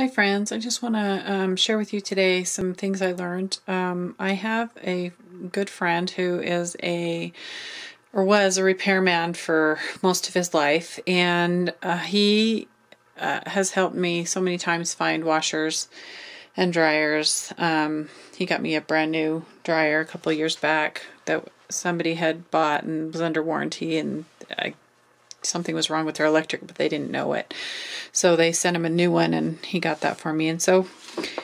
Hi friends, I just want to share with you today some things I learned. I have a good friend who is was a repairman for most of his life, and he has helped me so many times find washers and dryers. He got me a brand new dryer a couple of years back that somebody had bought and was under warranty, and something was wrong with their electric, but they didn't know it. So they sent him a new one, and he got that for me. And so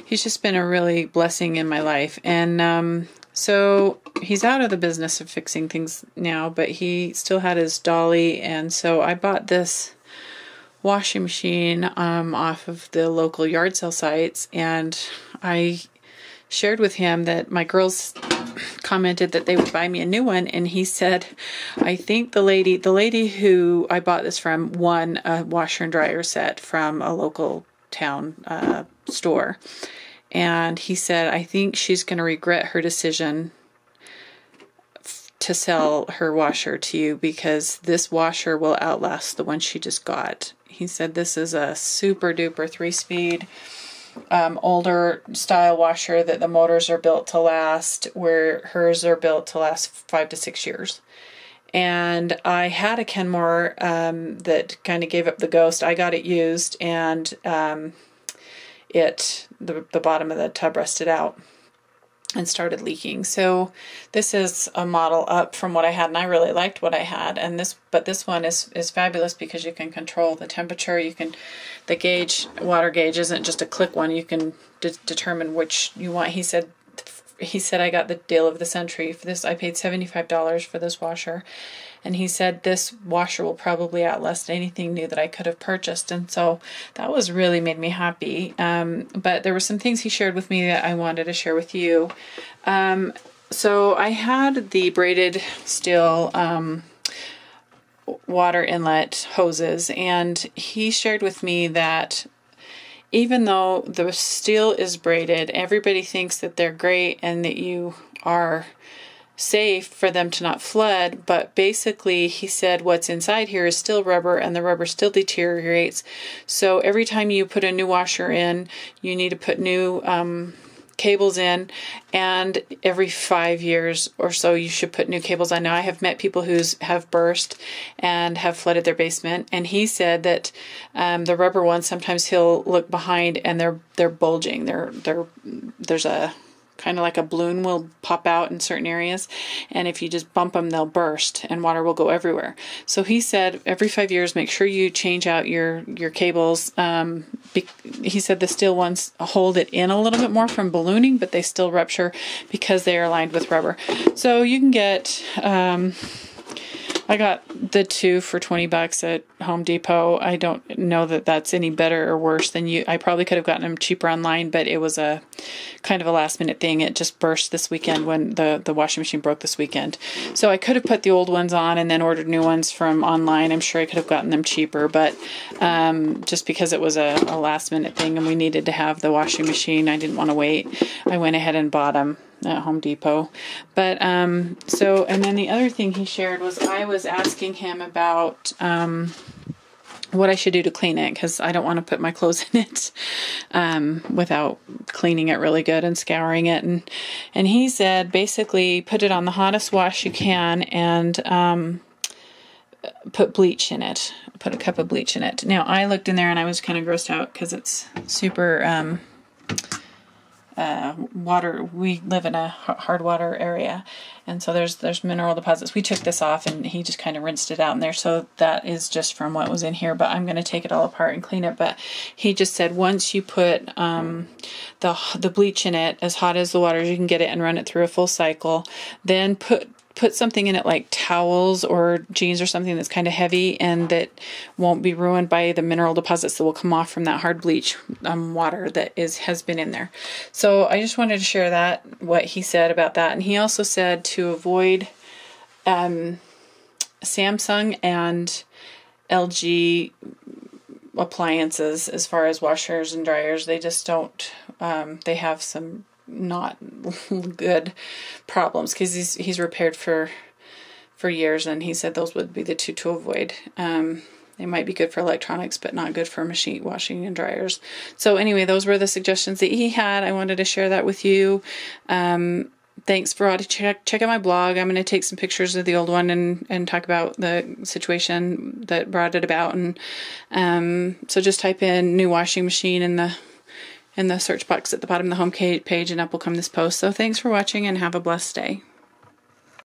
he's just been a really blessing in my life. And so he's out of the business of fixing things now, but he still had his dolly. And so I bought this washing machine off of the local yard sale sites, and I shared with him that my girls commented that they would buy me a new one, and he said, I think the lady who I bought this from won a washer and dryer set from a local town store, and he said, I think she's going to regret her decision to sell her washer to you, because this washer will outlast the one she just got. He said this is a super duper 3-speed older style washer that the motors are built to last, where hers are built to last 5 to 6 years. And I had a Kenmore that kind of gave up the ghost. I got it used, and the bottom of the tub rusted out and started leaking. So this is a model up from what I had, and I really liked what I had. And this one is fabulous because you can control the temperature. The water gauge isn't just a click one. You can determine which you want. He said I got the deal of the century for this. I paid $75 for this washer, and he said this washer will probably outlast anything new that I could have purchased. And so that was really made me happy. But there were some things he shared with me that I wanted to share with you. So I had the braided steel water inlet hoses, and he shared with me that even though the steel is braided, everybody thinks that they're great and that you are safe for them to not flood, but basically he said what's inside here is still rubber, and the rubber still deteriorates. So every time you put a new washer in, you need to put new cables in, and every 5 years or so you should put new cables on. Now I have met people who have burst and have flooded their basement, and he said that the rubber ones, sometimes he'll look behind and they're bulging. There's a kind of like a balloon will pop out in certain areas, and if you just bump them, they'll burst and water will go everywhere. So he said every 5 years, make sure you change out your cables. He said the steel ones hold it in a little bit more from ballooning, but they still rupture because they are lined with rubber. So you can get, I got the two for $20 at Home Depot. I don't know that that's any better or worse than I probably could have gotten them cheaper online, but it was a kind of a last minute thing. It just burst this weekend when the washing machine broke this weekend. So I could have put the old ones on and then ordered new ones from online. I'm sure I could have gotten them cheaper, but just because it was a last minute thing and we needed to have the washing machine, I didn't want to wait. I went ahead and bought them at Home Depot. But and then the other thing he shared was I was asking him about what I should do to clean it, because I don't want to put my clothes in it without cleaning it really good and scouring it. And he said basically put it on the hottest wash you can and put bleach in it. Put a cup of bleach in it. Now I looked in there and I was kind of grossed out because it's super water. We live in a hard water area, and so there's mineral deposits. We took this off and he just kind of rinsed it out in there, so that is just from what was in here, but I'm going to take it all apart and clean it. But he just said once you put the bleach in it, as hot as the water as you can get it, and run it through a full cycle, then put something in it like towels or jeans or something that's kind of heavy and that won't be ruined by the mineral deposits that will come off from that hard bleach water that has been in there. So I just wanted to share what he said about that. And he also said to avoid Samsung and LG appliances as far as washers and dryers. They just don't, they have some not good problems, because he's repaired for years, and he said those would be the two to avoid. They might be good for electronics, but not good for machine washing and dryers. So anyway, those were the suggestions that he had. I wanted to share that with you. Thanks for all. Check out my blog. I'm going to take some pictures of the old one and talk about the situation that brought it about. And so just type in new washing machine in the search box at the bottom of the home page, and up will come this post. So thanks for watching, and have a blessed day.